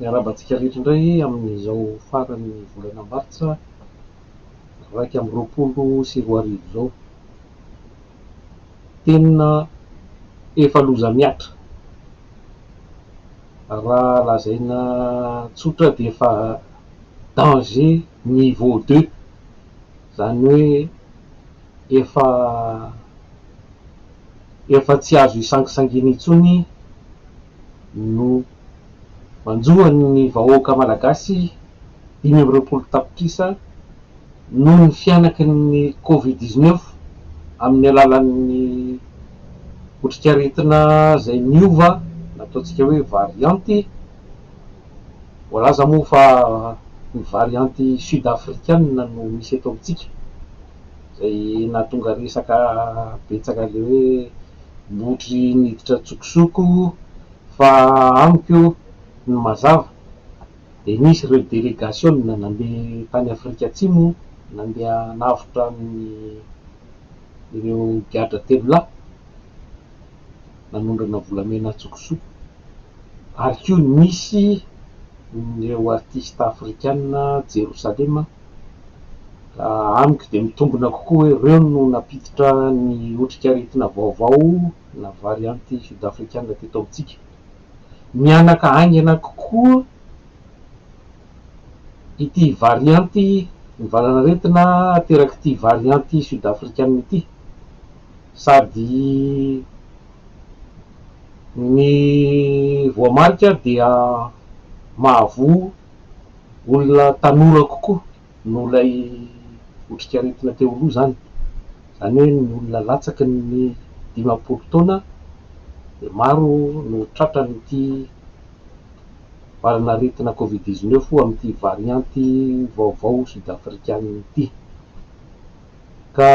Miarabantsika rehetra indray amin'izao faran'ny volana martsa 2024 zao. Tena efa loza miatra. Raha lazaina tsotra dia efa danger niveau 2, zany hoe efa tsy azo isangisangina intsony no manjohan'ny vahoaka malagasy 520 tapitrisa noho ny fianaky ny Covid-19 amin'ny alalan'ny otrikaretina izay miova, nataontsika hoe varianty. Voalaza moa fa ny varianty sud-africaine no misy eto amintsika, izay nahatonga resaka betsaka le hoe motry niditra tsokosoko fa amiko ny mazava dia nisy ireo délégation nandeha tany Afrika Atsimo, nandeha navitra ireo gadra telo lahy nanondrana volamena tsokosoko, ary koa nisy ireo artiste africaine Jerosalema. Amiko dia mitombona kokoa hoe ireo no napiditra ny otrikaretina vaovao na varianty sud-africaine teto amintsika. Mianaka aingana kokoa ity varianty ny valanaretina ateraky ity varianty sud-africaine ity, sady ny voamarika dia mahavoa olona tanora kokoa no ilay otrikaretina teo aloha zany. Zany hoe ny olona latsaky ny 50 taona dia maro no tratran'ity valanaretina Covid-19 amin'ity varianty vaovao sud-africaine ity. Ka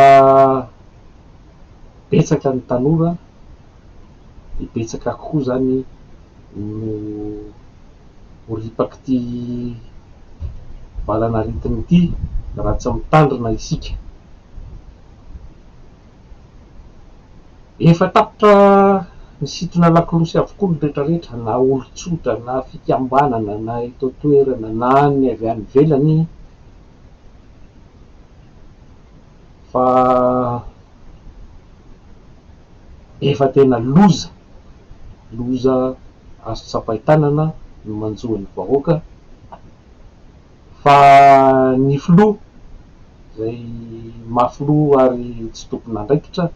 betsaka ny tanora, dia betsaka koa zany no horipaky ity valanaretina ity raha tsy mitandrina isika. Efa tapitra misintona lakolosy avokoa ny rehetrarehetra, na olo-tsotra, na fikambanana, na eto toerana, na ny avy any ivelany, fa efa tena loza azo tsapahi-tanana no manjohan'ny vahoaka. Fa ny filoha izay mahafilo ary tsy tompona andraikitra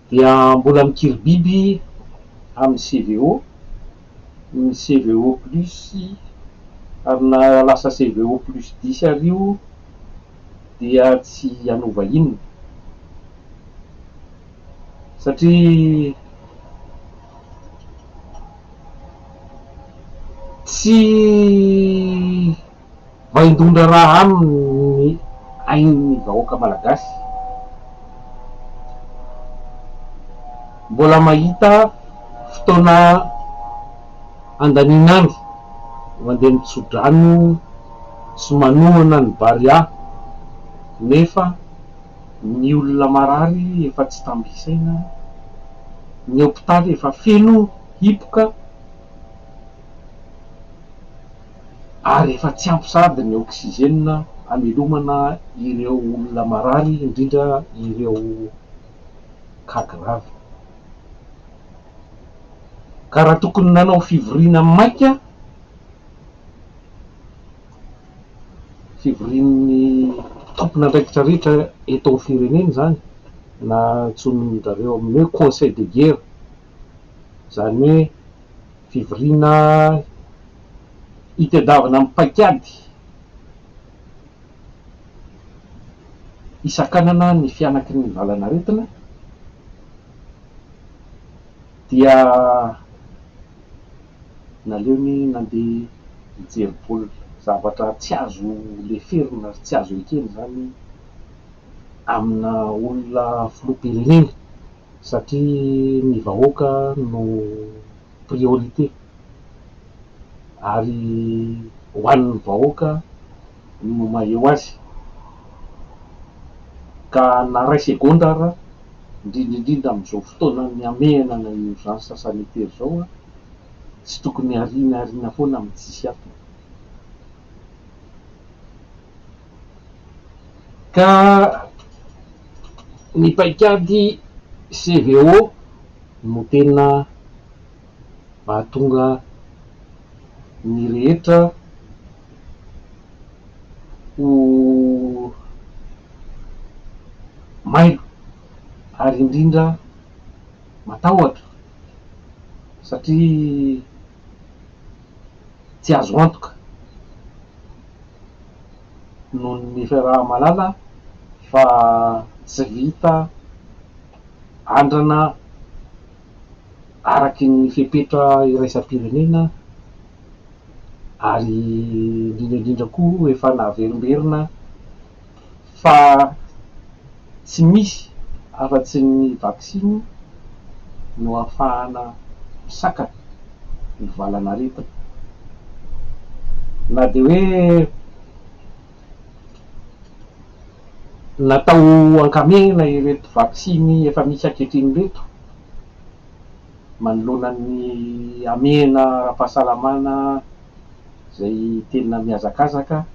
dia mbola mikiribiby amin'ny CVO, ny CVO plus, ary na lasa CVO plus 10 ario dia tsy hanova inona, satria tsy vaindondra raha aminy ain'ny vahoaka malagasy. Mbola mahita fotoana andaninandro mandeha mitso-drano sy manohana ny baria, nefa ny olona marary efa tsy tambisaina, ny hôpitaly efa feno hipoka, ary efa tsy ampy sady ny oxygène hamelomana ireo olona marary, indrindra ireo cas grave. Ka raha tokony nanao fivoriana maika, fivorian'ny tompona andraikitra rehetra eto amin'ny firenena zany, na antsoin'zareo amin'ny hoe conseil de guerre, zany hoe fivoriana hitadiavana amin'ny paikady isankanana ny fianaky ny valanaretina, dia naleony nandeha mijery baolina, zavatra tsy azo leferina, tsy azo ekena zany amina olona filoham-pirenena, satria ny vahoaka no priorité, ary ho an'ny vahoaka no maheo azy. Ka na ray segondra ara, indrindrindrindra amin'izao fotoana ny amenana ny urgence sanitaire zao, tsy tokony ariana foana amin'ny tsisy ato. Ka ny paikady CVO no tena mahatonga ny rehetra ho mailo ary indrindra matahotra satria tsy azo antoka noho ny raha malala fa tsy vita andrana araky ny fepetra iraisam-pirenena ary indrindra koa efa naverimberina fa tsy misy afa-tsy ny vaksiny no ahafahana misakana ny valanaretina. Na de hoe natao ankamena ireto vaksiny efa misy ankehitriny reto manoloana ny amena ara-pahasalamana zay tena mihazakazaka,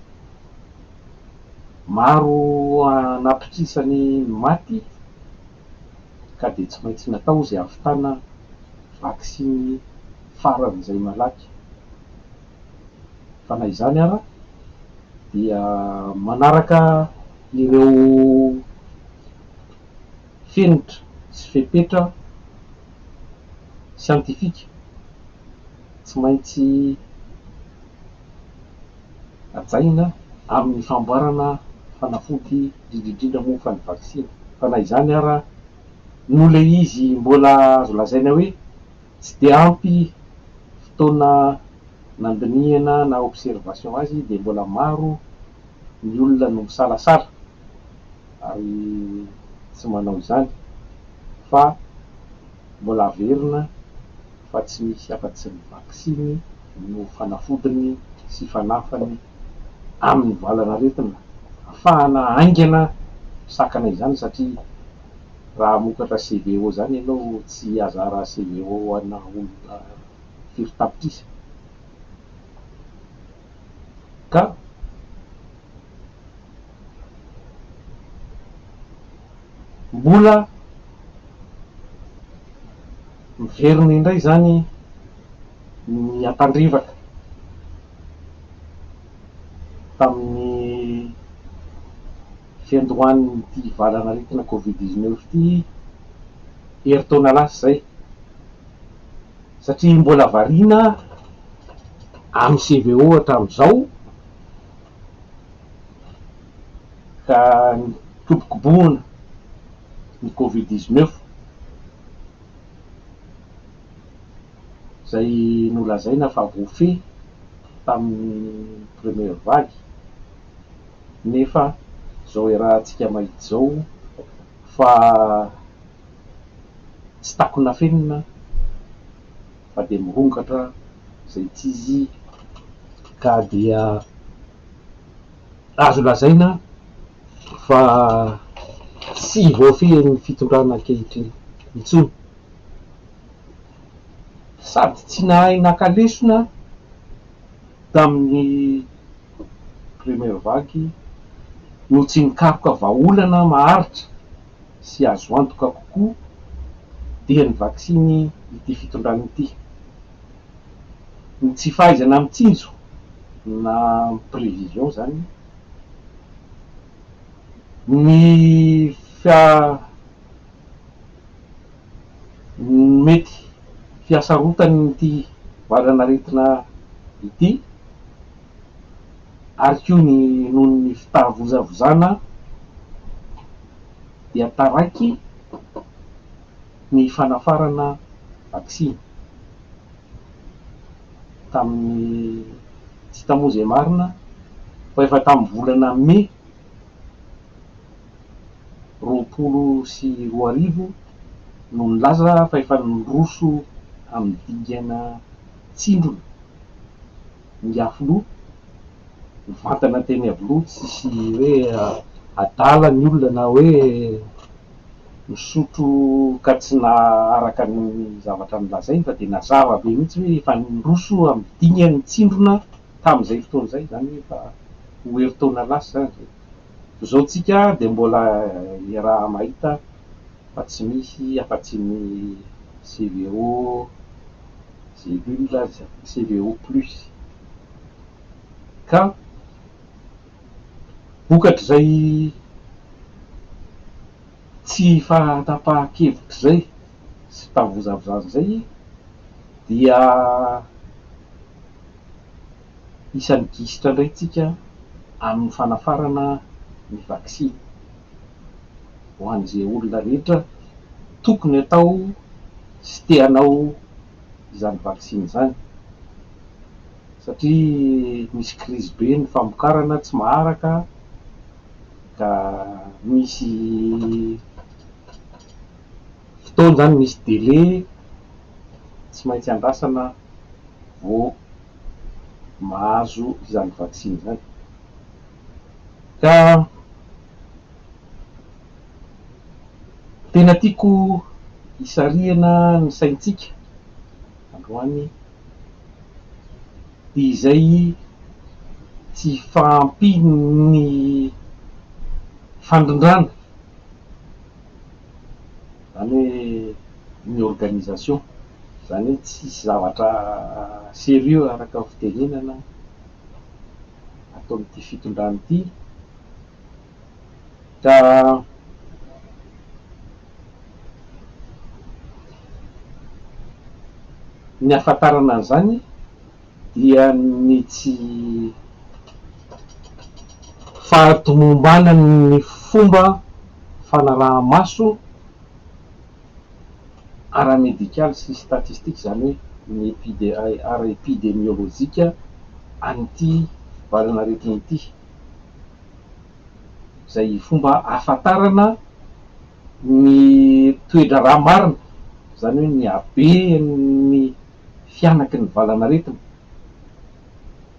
maro anapitrisany maty, ka de tsy maintsy natao zay ahavitana vaksiny faran'izay malaky. Fa na izany ara dia manaraka ireo fenitra sy fepetra siantifika tsy maintsy ajaina amin'ny famboarana fanafody indrindrindra moa fa ny vaksiny. Fa na izany ara no le izy mbola azo lazaina hoe tsy de ampy fotoana nandinihana na observation azy, de mbola maro ny olona no misalasala ary tsy manao izany, fa mbola averina fa tsy misy afa-tsy ny vaksiny no fanafodiny sy fanafany amin'ny valanaretina ahafahana aingana sakana izany. Satria raha hamokatra CVO zany ianao tsy hahazara CVO ana olona firy tapitrisa. Ka mbola miverina indray zany ny atandrivaka tamin'ny fiandohan'ity valanaretina COVID-19 ity herintaona lasa zay, satria mbola variana amin'ny CVO hatramin'izao ka kobokobohina ny COVID-19 zay nolazaina fa voafehy tamin'ny première vague, nefa zao rahantsika mahita zao fa tsy takonafenina fa de mirongatra zay tsy izy, ka dia azo lazaina fa tsy voafehy ny fitondrana ankehitriny intsony. Sady tsy nahay nakalesona tamin'ny première vague no tsy nikaroka vahaolana maharitra sy azo antoka kokoa dia ny vaksiny ity fitondrana ity. Ny tsy fahaizana mitsinjo na prévision zany, ny mety fiasarotany ity valanaretina ity ary koa ny noho ny fitahavozavozana dia taraiky ny fanafarana vaksiny tamin'ny tsy hita moa zay marina fa efa tamin'ny volana mai 2020 no nilaza fa efa nindroso amin'ny dingana tsindrona ny afoloha, mivantana teny avoloha, tsisy hoe adala ny olona na hoe misotro ka tsy naaraka ny zavatra nolazainy fa de nazava be mihitsy hoe efa nroso amin'ny dingany tsindrona tamin'izay fotoana izay, zany hoe efa ho herintaona lasa zany. Zao tsika de mbola raha mahita fa tsy misy afa-tsy ny CVO, cellule, CVO plus, ka vokatr' zay tsy fahatapahan-kevitry zay sy fahavozavozany zay dia isan'ny gisitra indray tsika amin'ny fanafarana ny vaksiny ho an'izay olona rehetra tokony atao sy te hanao izany vaksiny zany, satria misy krizy be ny famokarana tsy maharaka, ka misy fotoana zany, misy délai tsy maintsy andrasana vao mahazo izany vaksiny zany. Ka tena tiako hisarihana ny saintsika androany izay tsy fahampiny ny fandrindrana, zany hoe ny organisation, zany hoe tsisy zavatra sérieux araka ny fitenenana atao amin'ity fitondrana ity, ka ny ahafantarana an'izany dia ny tsy fahatomombanany ny fomba fanaraha-maso ara-médical sy statistique, zany hoe ny ara-epidemiolojika an'ity valanaretina ity, zay fomba ahafantarana ny toetra raha marina, zany hoe ny haben'ny fianaky ny valanaretina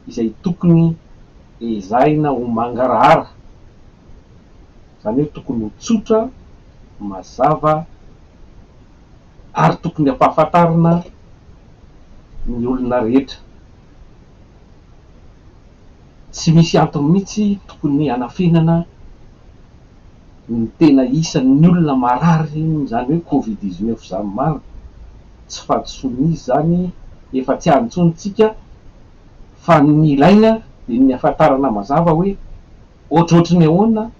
izay tokony ezahina ho mangarahara, zany hoe tokony ho tsotra, mazava, ary tokony ampahafantarina ny olona rehetra. Tsy misy antony mihitsy tokony hanafenana ny tena isan'ny olona marary, zany hoe Covid-19 zany marina, tsy fahadisoana izy zany, efa tsy antsointsika fa ny ilaina de ny ahafantarana mazava hoe ohatrohatry ny ahoana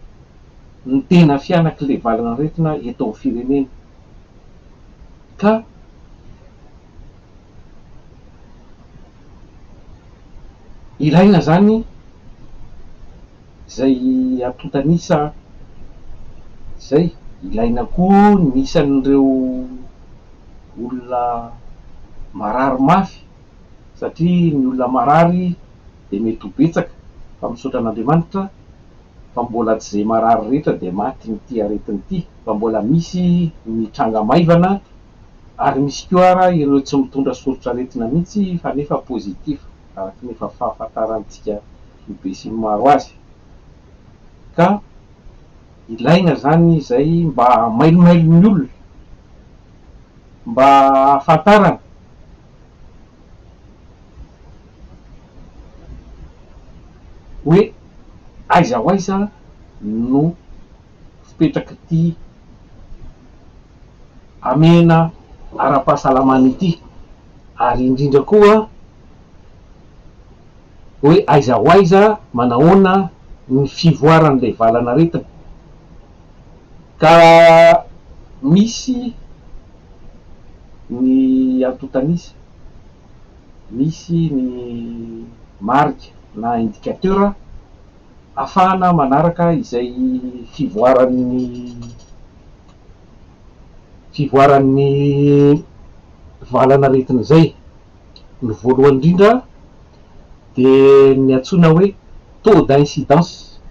ny tena fianak'ilay valanaretina eto amin'ny firenena. Ka ilaina zany zay atontanisa zay, ilaina koa ny isan'ireo olona marary mafy, satria ny olona marary de mety ho betsaka fa misaotra an'Andriamanitra fa mbola tsy izay marary rehetra de maty n'ity aretin'ity, fa mbola misy ny tranga maivana, ary misy koa ara ireo tsy mitondra soritra-retina mihitsy fa nefa pozitif, araka nefa fahafantarantsika ny be sy ny maro azy. Ka ilaina zany izay mba mailomailo ny olona, mba ahafantarana hoe aiza ho aiza no fipetraky ity amena ara-pahasalamana ity, ary indrindra koa hoe aiza ho aiza manahoana ny fivoaran'ilay valanaretina. Ka misy ny antontanisa, misy ny marika na indicateur ahafahana manaraka izay fivoaran'ny valanaretina izay. Ny voalohany indrindra de ny antsoina hoe taux d'incidence,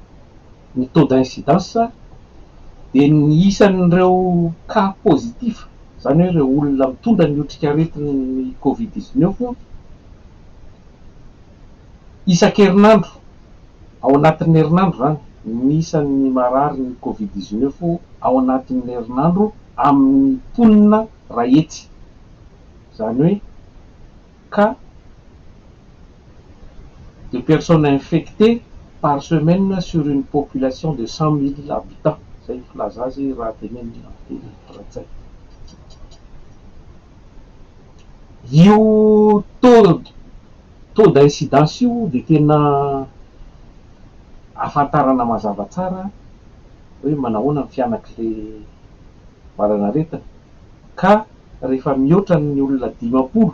ny taux d'incidence de ny isan'ireo cas positif, zany hoe ireo olona mitondra ny otrikaretin'ny Covid-19 isan-kerinandro, ao anatin'ny herinandro zany, nisan'ny marary ny Covid-19 ao anatin'ny herinandro amin'ny mponina rahetsy. Zany hoe cas de personnes infectées par semaine sur une population de 100 000 habitants. Zay filaza azy raha tenenina teny Frantsay. Io taux d'incidence io de tena ahafantarana mazava tsara hoe manahoana ny fianak'le valanaretina, ka rehefa mihoatra ny olona 50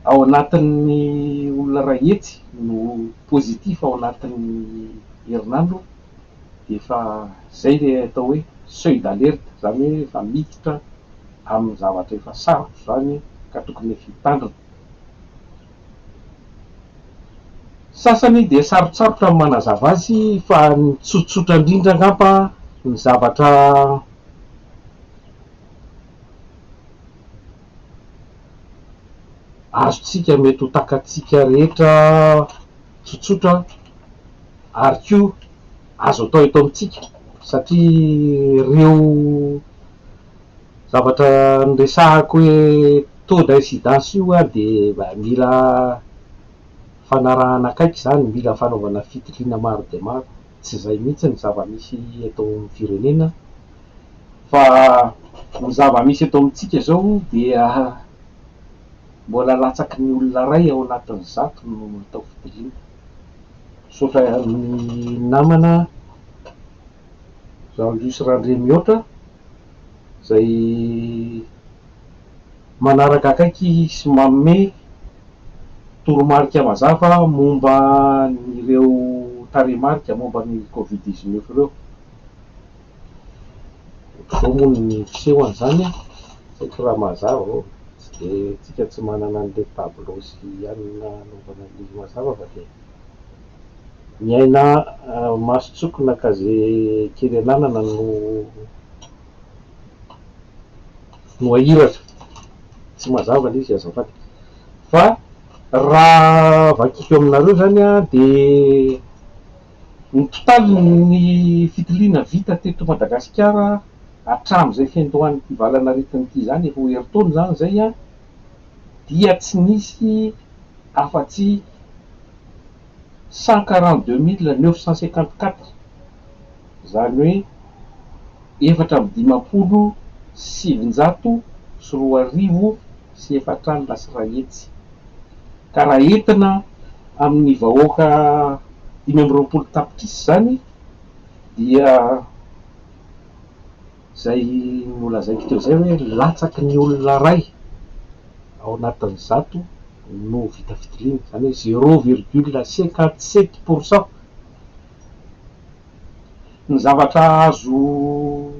ao anatin'ny olona rahetsy no positif ao anatin'ny herinandro, de efa zay le atao hoe seuil d'alerte, zany hoe efa miditra amin'ny zavatra efa sarotra zany ka tokony fitandrina. Sasany de sarotsarotra amin'ny manazava azy fa ny tsotsotra indrindra angamba ny zavatra azotsika mety ho takatsika rehetra tsotsotra ary koa azo atao eto amintsika, satria ireo zavatra niresahako hoe taux d'incidence io de mila fanarahana akaiky zany, mila fanaovana fitiliana maro de maro. Tsy zay mihitsy ny zava-misy eto amin'ny firenena, fa ny zava-misy eto amintsika zao dia mbola latsaky ny olona ray ao anatin'ny 100 no atao fitiliana. Sotra ny namana Jean-Louis Randré mihoatra zay manaraka akaiky sy manome toromarika mazava momba ireo tarehimarika momba ny Covid-19 ireo. Zao moa ny fisehony zany, saika raha mazava tsy de tsika tsy manana an'le tableau sy anina anaovana an'le mazava fa de miaina masotsokona ka ze kely ananana no ahiratra, tsy mazava le izy azafady. Fa raha vakiko aminareo zany de ny totaly ny fitiliana vita teto Madagasikara hatramin'izay fiandohan'ny valanaretina ity zany, efa ho heritaona zany zay dia tsy nisy afa-tsy 142 954, zany hoe 4,704,400 ka raha entina amin'ny vahoaka 520 tapitrisa zany dia zay nolazaiko teo zay hoe latsaky ny olona ray ao anatin'ny 100 no vita fitiliana, zany hoe 0,57%. Ny zavatra azo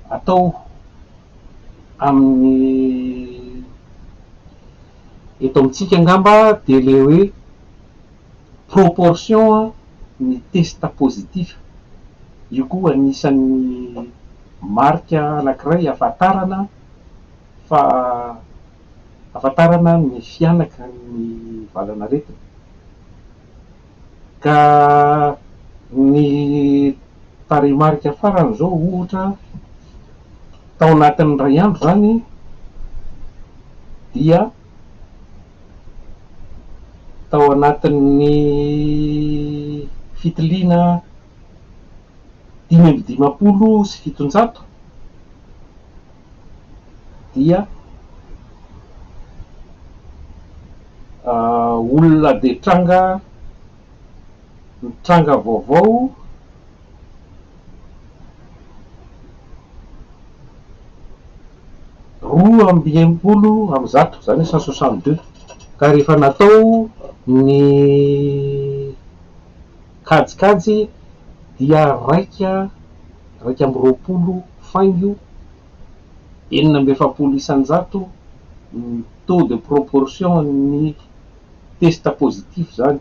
atao amin'ny eto amintsika angamba de le hoe proportion ny test positif. Io koa anisan'ny marika anankiray ahafantarana fa ahafantarana ny fianaka ny valanaretina. Ka ny tarehimarika farany zao ohatra tao anatin'ny ray andro zany dia tao anatin'ny fitiliana 5,700 dia olona de tranga vaovao 2,90 zany 162, ka rehefa natao ny kajikajy dia raika amby 20 faingo 770 isanjato ny taux de proportion ny test positif zany.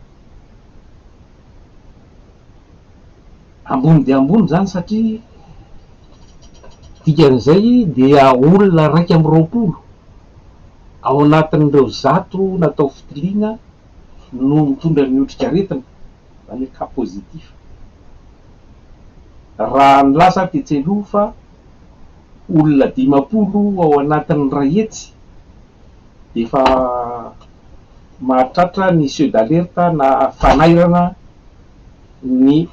Ambony de ambony zany satria dikan'izay dia olona 120 ao anatin'ireo 100 natao fitiliana no mitondra ny otrikaretina, zany hoe cas positif. Raha ny lasa tetseloha fa olona 50 ao anatin'ny ray hetsy de efa mahatratra ny jeu d'alerte na fanairana ny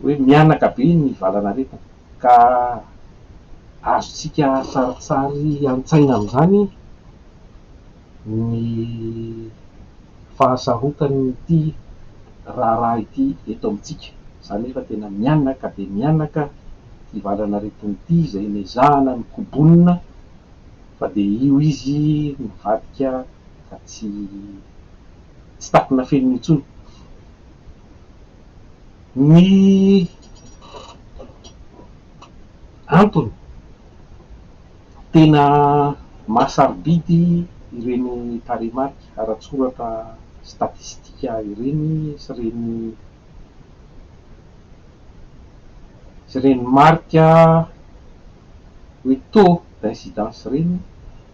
hoe mianaka be ny valanaretina, ka azontsika saritsary an-tsaina amin'izany ny fahasarotany ity raharaha ity eto amintsika. Zany efa tena mianaka de mianaka ty valanaretina ity, izay niezahana ny kobonina fa de io izy nivadika ka tsy takona fenina intsony. Ny antony tena mahasarobidy ireny tarehimarika ara-tsoratra statistika ireny sy reny marika hoe taux d'incidence reny,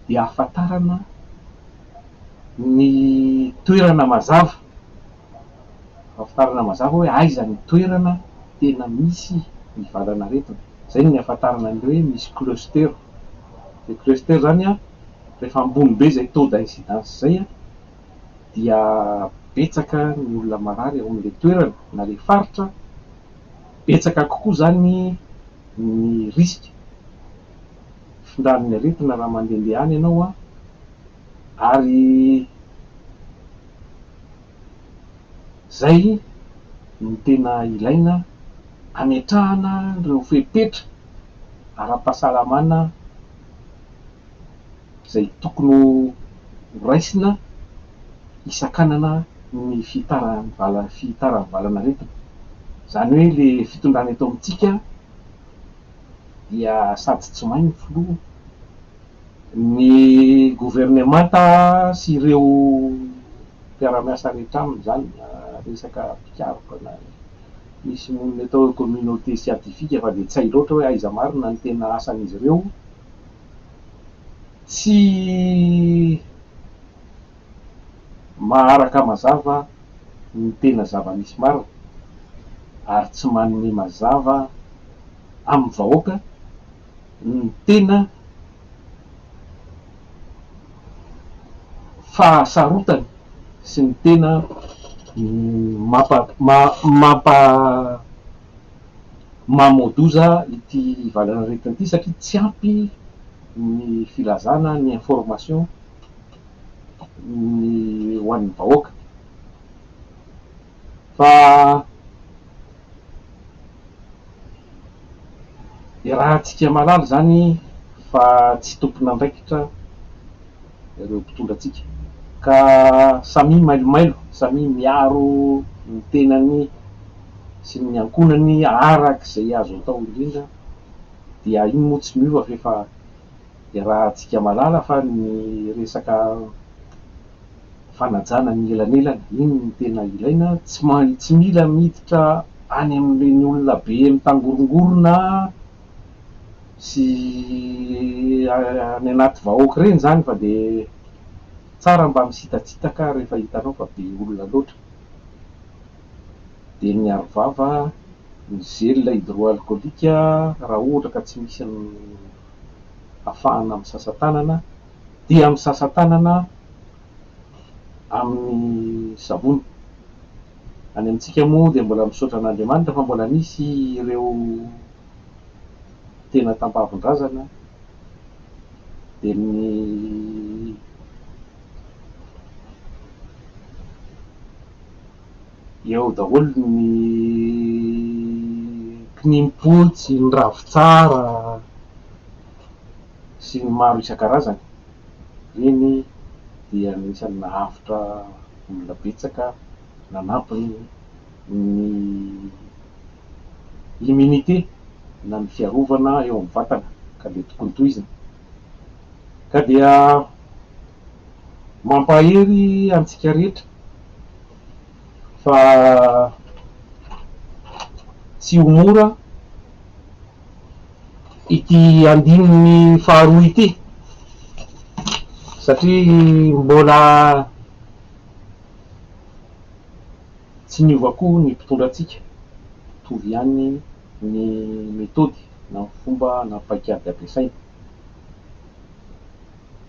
dia ahafantarana ny toerana mazava, hoe aiza ny toerana tena misy ny valanaretina. Zay ny ahafantarana an'ireo hoe misy cluster. De cluster zany a, rehefa ambony be zay taux d'incidence zay a, dia betsaka ny olona marary ao amin'le toerana na le faritra, betsaka kokoa zany ny risque findran'ny aretina raha mandehandeha any ianao a. Ary zay no tena ilaina hametrahana ireo fepetra ara-pahasalamana zay tokony ho raisina isankanana ny fitaran'ny valanaretina. Zany hoe le fitondrana eto amintsika dia sady tsy mahay ny filoha, ny gouvernemanta sy ireo mpiara-miasa rehetra aminy zany, resaka mpikaroka na misy monina atao hoe communauté scientifique fa de tsy hay loatra hoe aiza marina ny tena asan'izy ireo, tsy maharaka mazava ny tena zava-misy marina, ary tsy manome mazava amin'ny vahoaka ny tena fahasarotany sy ny tena mamodoza ity valanaretina ity, satria tsy ampy ny filazana ny information ny ho an'ny vahoaka. Fa rahantsika malala zany fa tsy tompon'andraikitra ireo mpitondra atsika, ka samy mailomailo, samy miaro ny tenany sy ny ankonany arak'izay azo atao indrindra, dia iny moa tsy miova fefa rahantsika malala fa ny resaka fanajana ny elanelana, iny ny tena ilaina. Tsy mila miditra any amin'ireny olona be mitangorongorona sy any anaty vahoaka reny zany, fa de tsara mba misitatsitaka rehefa hitanao fa be olona loatra. De ny arovava, ny gel hydroalcoolique raha ohatra ka tsy misy ny ahafahana misasa tanana, dia misasa tanana amin'ny savony. Any amintsika moa de mbola misaotra an'Andriamanitra fa mbola misy ireo tena tampavin-drazana, de ny eo daholo ny kinimpotsy, ny ravitsara sy ny maro isan-karazany. Reny dia anisan'ny nahavotra olona betsaka, nanampy ny immunité na ny fiarovana eo amin'ny vatana, ka de tokony tohizina. Ka dia mampahery antsika rehetra fa tsy ho mora ity andininy faharoa ity, satria mbola tsy niova koa ny mpitondrantsika, mitovy ihany ny metody na ny fomba na paikady ampiasaina.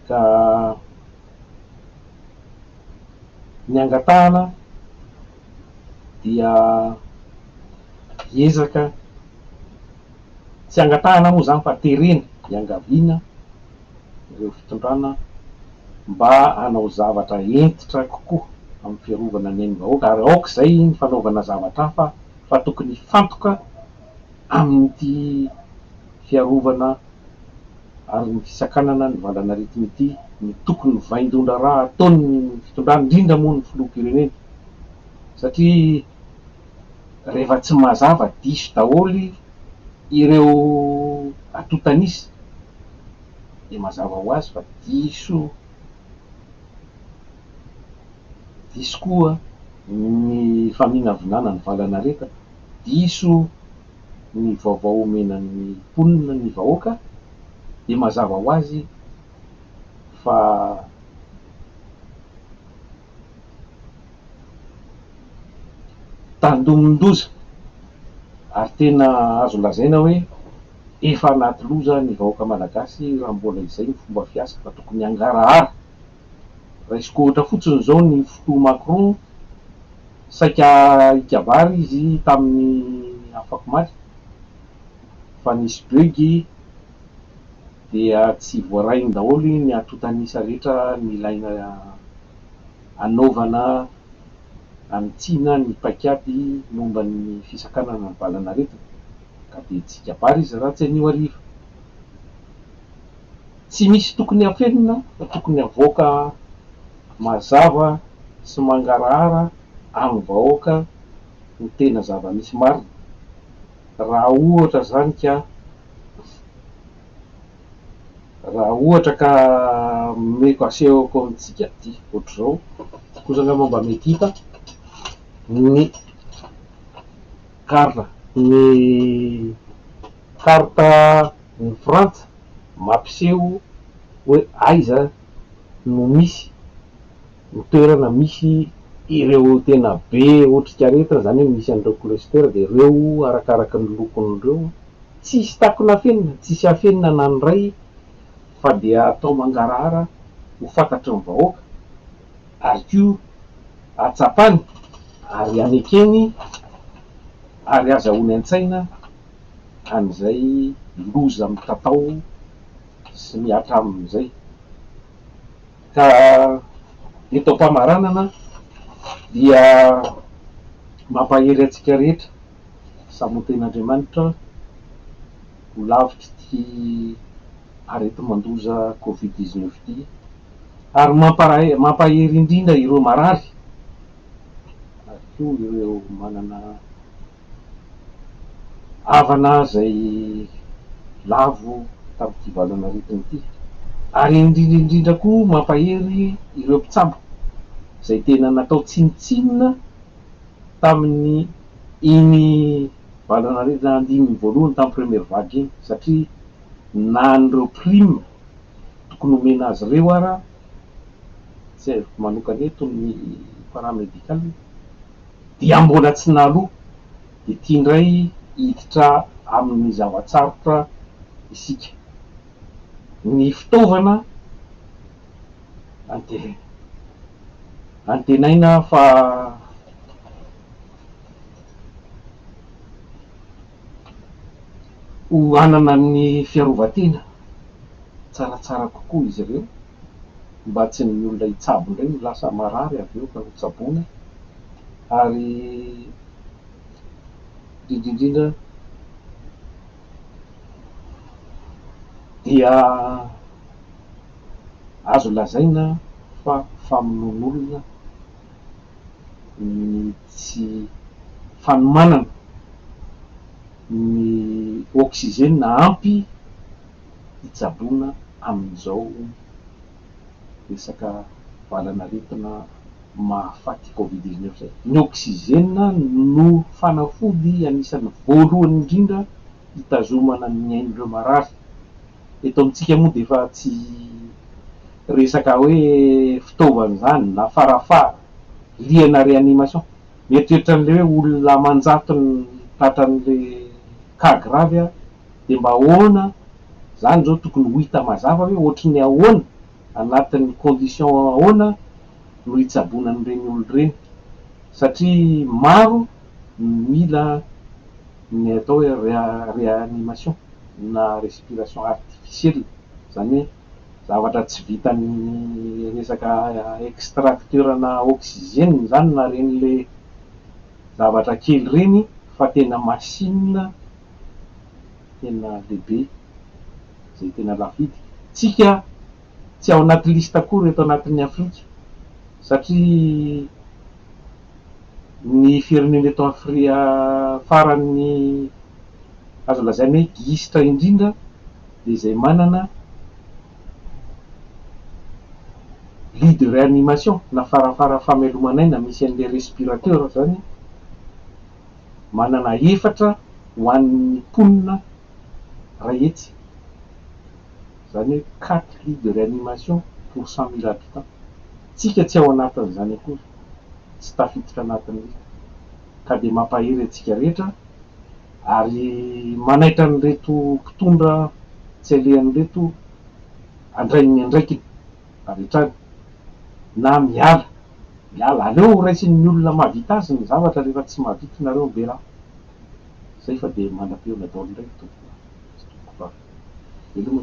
Ka ny angatahana dia ezaka, tsy angatahana moa zany fa terena iangaviana ireo fitondrana mba hanao zavatra entitra kokoa amin'ny fiarovana ny ain'ny vahoaka, ary aoka zay ny fanaovana zavatra hafa fa tokony fantoka amin'ity fiarovana ary ny fisakanana ny valana aretina ity ny tokony vaindondra raha ataony fitondrana, indrindra moa ny filoham-pirenena, satria rehefa tsy mazava diso daholy ireo atotanisy de mazava ho azy fa diso koa ny faminavinana ny valana aretina, diso ny vaovao omenan'ny mponina ny vahoaka, de mazava ho azy fa tandomin-doza, ary tena azo lazaina hoe efa anaty loza ny vahoaka malagasy raha mbola izay ny fomba fiasa, fa tokony hangarahara. Raisiko ohatra fotsiny zao ny filo Macron, saika ikavary izy tamin'ny afaky fa nisy begy dia tsy voarainy daholy ny atotanisa rehetra ny ilaina anaovana anitsina ny paikady momba ny fisakanana ny valana aretina, ka de tsy ikavary izy raha tsy anio ariva. Tsy misy tokony hafenina fa tokony havoaka mazava sy mangarahara amin'ny vahoaka ny tena zava-misy marina. Raha ohatra zany ka meko asehoko amintsika ty ohatr'izao, kosa angamba mba mety hita ny karta ny Frantsa mampiseho hoe aiza no misy ny toerana misy ireo tena be otrika aretina, zany hoe misy an'ireo cluster, de ireo arakaraka ny lokon'ireo tsisy takona hafenina, tsisy hafenina na ny ray, fa dia atao mangarahara ho fantatry ny vahoaka, ary koa atsapany ary anekeny ary azahoany an-tsaina an'izay loza mitatao sy miatra amin'izay. Ka eto am-pamaranana dia mampahery antsika rehetra samoten'Andriamanitra ho lavitra ty areti-mandoza Covid-19 ty, ary mampahery indrindra ireo marary, ary koa ireo manana havana zay lavo tamin'ity valana aretina ity, ary indrindra koa mampahery ireo mpitsabo zay tena natao tsinitsinina tamin'ny iny valana aretina andiminy voalohany tamin'ny première vague iny, satria na an'ireo prime tokony omena azy ireo ara tsy haiko manokana eto ny paramedikaly dia mbola tsy naloa, de ity indray hiditra amin'ny zavatsarotra isika. Ny fitaovana antenaina fa ho anana ny fiarovan-tena tsaratsara kokoa izy ireo, mba tsy ny olona hitsabo indray no lasa marary avy eo ka ho tsaboina, ary indrindrindra dia azo lazaina fa famonoan'olona ny tsy fanomanana ny oxygène ampy hitsaboana amin'izao resaka valana aretina mahafaty Covid-19 zay. Ny oxygène no fanafody anisan'ny voalohany indrindra hitazomana ny ain'ireo marary. Eto amintsika moa de efa tsy resaka hoe fitaovana zany na farafara liana réanimation, mieritreritra an'le hoe olona manjato ny tratran'le kagravy a, de mba ahoana zany zao tokony ho hita mazava hoe ohatry ny ahoana anatin'ny condition ahoana no hitsaboana an'ireny olo reny, satria maro mila ny atao hoe réanimation na respiration artificielle, zany hoe zavatra tsy vitan'ny resaka extracteur na oxygène zany na reny le zavatra kely reny, fa tena machine tena lehibe zay tena lafo vidy. Tsika tsy ao anaty lista akory eto anatin'ny Afrika, satria ny firenena eto farany azo lazaina hoe gisitra indrindra de zay manana lit de réanimation na farafara fameloman'aina misy an'le respirateur zany, manana 4 ho an'ny mponina ray hetsy, zany hoe 4 lits de réanimation pour 100 000 habitants. Tsika tsy ao anatin'izany akory, tsy tafiditra anatin'izay, ka de mampahery antsika rehetra, ary manaitra an'ireto mpitondra tsy alehan'ireto andrain'ny andraikiny avy hatrany na miala aleo raisin'ny olona mahavita azy ny zavatra rehefa tsy mahavita nareo miverina, zay fa de manam-peona daholo indray tompoko. Veloma.